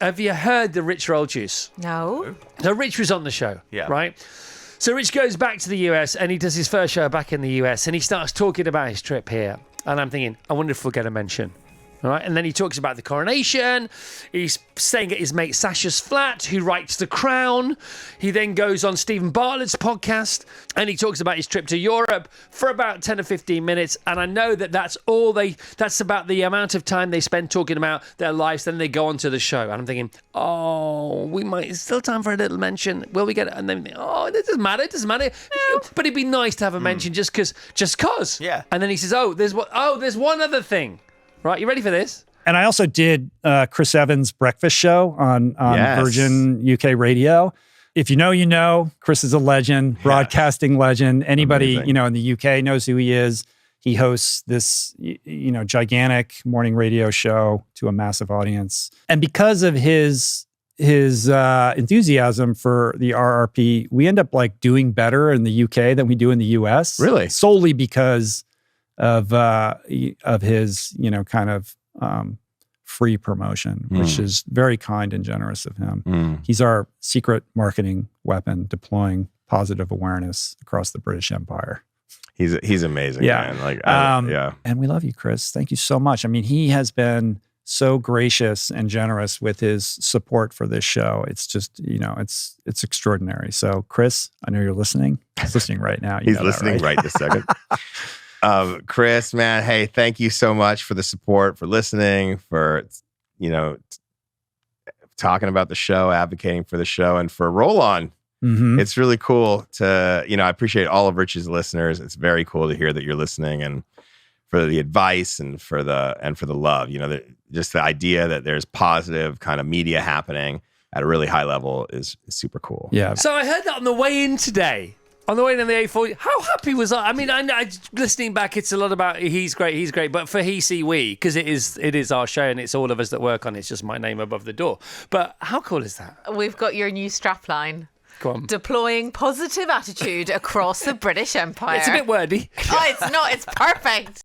have you heard the Rich Roll Juice? No. So Rich was on the show, Yeah. right? So Rich goes back to the US and he does his first show back in the US and he starts talking about his trip here. And I'm thinking, I wonder if we'll get a mention. All right, and then he talks about the coronation. He's staying at his mate Sasha's flat, who writes The Crown. He then goes on Stephen Bartlett's podcast, and he talks about his trip to Europe for about 10 or 15 minutes. And I know that that's about the amount of time they spend talking about their lives. Then they go on to the show, and I'm thinking, it's still time for a little mention. Will we get it? And then, it doesn't matter. But it'd be nice to have a mention just cause. Yeah. And then he says, there's one other thing. Right, you ready for this? And I also did Chris Evans' breakfast show on Yes. Virgin UK Radio. If you know, you know. Chris is a legend, broadcasting legend. Anybody, Amazing. in the UK knows who he is. He hosts this, gigantic morning radio show to a massive audience. And because of his enthusiasm for the RRP, we end up doing better in the UK than we do in the US. Really? Solely because of his, free promotion, which is very kind and generous of him. He's our secret marketing weapon, deploying positive awareness across the British Empire. He's amazing, Yeah. man. And we love you, Chris. Thank you so much. I mean, he has been so gracious and generous with his support for this show. It's just, it's extraordinary. So, Chris, I know you're listening. He's listening right now. You He's know that, listening right this second. Chris, man, hey, thank you so much for the support, for listening, for, talking about the show, advocating for the show, and for Roll On. Mm-hmm. It's really cool to, I appreciate all of Rich's listeners. It's very cool to hear that you're listening, and for the advice and for the love, just the idea that there's positive kind of media happening at a really high level is super cool. Yeah. So I heard that on the way in today. On the way in on the A40, how happy was I? I mean, I listening back, it's a lot about he's great, but for he, see, we, because it is our show and it's all of us that work on it. It's just my name above the door. But how cool is that? We've got your new strapline. Go on. Deploying positive attitude across the British Empire. It's a bit wordy. Oh, it's not. It's perfect.